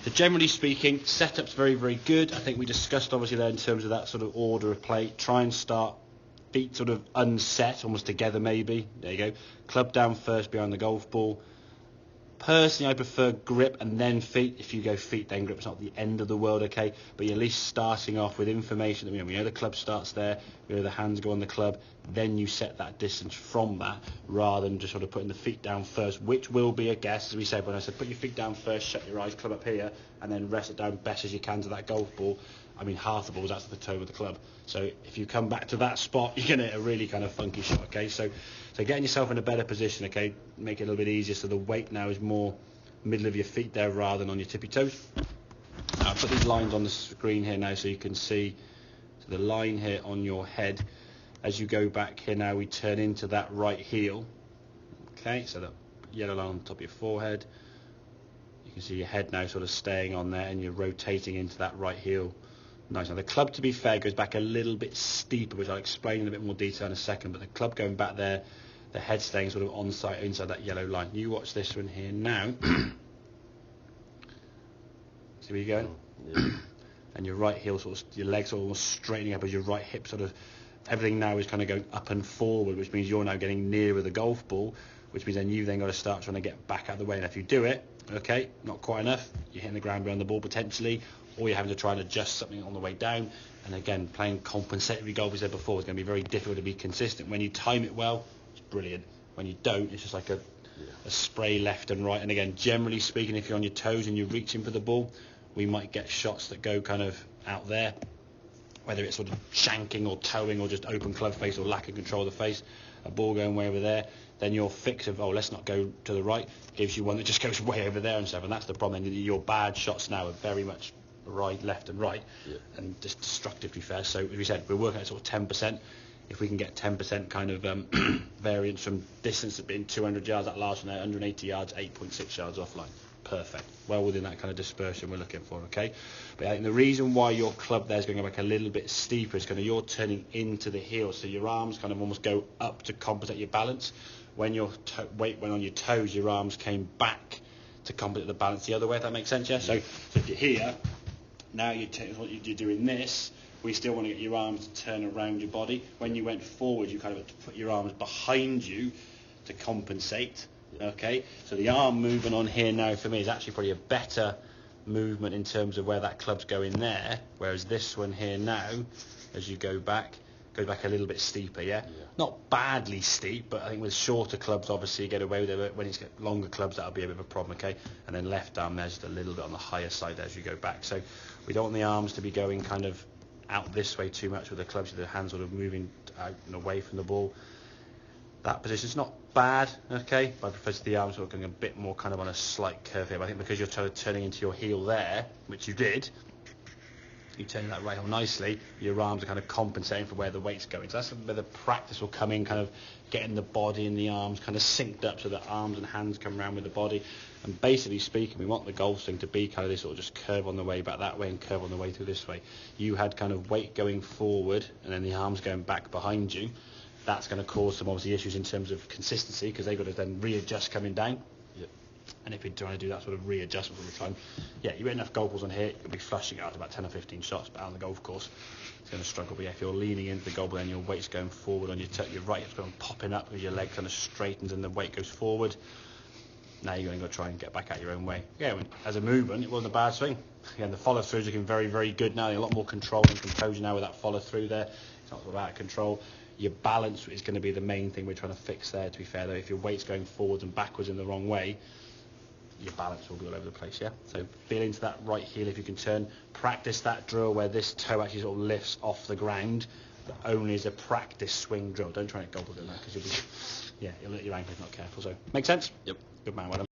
So generally speaking, setup's very, very good. I think we discussed obviously there in terms of that sort of order of play. Try and start feet sort of unset, almost together maybe. There you go. Club down first behind the golf ball. Personally, I prefer grip and then feet. If you go feet then grip, it's not the end of the world, okay? But you're at least starting off with information that we know the club starts there, we know the hands go on the club, then you set that distance from that, rather than just sort of putting the feet down first, which will be a guess, as we said when I said put your feet down first, shut your eyes, club up here, and then rest it down best as you can to that golf ball. I mean, half the ball's out to the toe of the club. So if you come back to that spot, you're going to hit a really kind of funky shot, okay? So getting yourself in a better position, okay? Make it a little bit easier so the weight now is more middle of your feet there rather than on your tippy toes. I'll put these lines on the screen here now so you can see the line here on your head. As you go back here now, we turn into that right heel. Okay, so that yellow line on top of your forehead. You can see your head now sort of staying on there and you're rotating into that right heel. Nice. Now the club, to be fair, goes back a little bit steeper, which I'll explain in a bit more detail in a second, but the club going back there, the head staying sort of inside that yellow line. You watch this one here now. See where you're going? Yeah. And your right heel sort of, your legs are almost straightening up as your right hip sort of, everything now is kind of going up and forward, which means you're now getting nearer the golf ball, which means then you've then got to start trying to get back out of the way. And if you do it, okay, not quite enough, you're hitting the ground behind the ball potentially, or you're having to try and adjust something on the way down. And again, playing compensatory golf, we said before, is going to be very difficult to be consistent. When you time it well, it's brilliant. When you don't, it's just like a spray left and right. And again, generally speaking, if you're on your toes and you're reaching for the ball, we might get shots that go kind of out there, whether it's sort of shanking or towing or just open club face or lack of control of the face, a ball going way over there, then your fix of, oh, let's not go to the right, gives you one that just goes way over there and stuff. And that's the problem. Your bad shots now are very much right, left and right, and just destructive, to be fair. So as we said, we're working at sort of 10%. If we can get 10% kind of variance from distance at being 200 yards, that last one there, 180 yards, 8.6 yards offline. Perfect. Well within that kind of dispersion we're looking for, okay? But I think the reason why your club there is going back a little bit steeper is kind of you're turning into the heel, so your arms kind of almost go up to compensate your balance. When your weight went on your toes, your arms came back to compensate the balance the other way, if that makes sense, yeah? So if you're here, now you're doing this, we still want to get your arms to turn around your body. When you went forward, you kind of had to put your arms behind you to compensate. Okay, so the arm movement on here now for me is actually probably a better movement in terms of where that club's going there, whereas this one here now, as you go back, goes back a little bit steeper, yeah? Not badly steep, but I think with shorter clubs, obviously, you get away with it. When it's got longer clubs, that'll be a bit of a problem, okay? And then left arm there's just a little bit on the higher side as you go back. So we don't want the arms to be going kind of out this way too much with the clubs, so the hands sort of moving out and away from the ball. That position's not bad, okay, but I prefer the arms sort of going a bit more kind of on a slight curve here. But I think because you're turning into your heel there, which you did, you turn that right heel nicely, your arms are kind of compensating for where the weight's going. So that's where the practice will come in, kind of getting the body and the arms kind of synced up so that arms and hands come around with the body. And basically speaking, we want the golf swing to be kind of this sort of just curve on the way back that way and curve on the way through this way. You had kind of weight going forward and then the arms going back behind you. That's going to cause some obviously issues in terms of consistency because they've got to then readjust coming down. And if you're trying to do that sort of readjustment all the time, you get enough golf balls on here, you'll be flushing out about 10 or 15 shots, but out on the golf course, it's going to struggle. But if you're leaning into the golf ball and your weight's going forward on your right hip's going popping up as your leg kind of straightens and the weight goes forward, now you're going to go try and get back out your own way. Yeah, as a movement, it wasn't a bad swing. Again, the follow through is looking very, very good now. A lot more control and composure now with that follow through there. It's not about control. Your balance is going to be the main thing we're trying to fix there, to be fair, though. If your weight's going forwards and backwards in the wrong way, your balance will be all over the place, yeah? So feel into that right heel if you can turn. Practice that drill where this toe actually sort of lifts off the ground, but only as a practice swing drill. Don't try and gobble it, because you'll be, you'll hit your ankle if not careful. So, make sense? Yep. Good man, well done.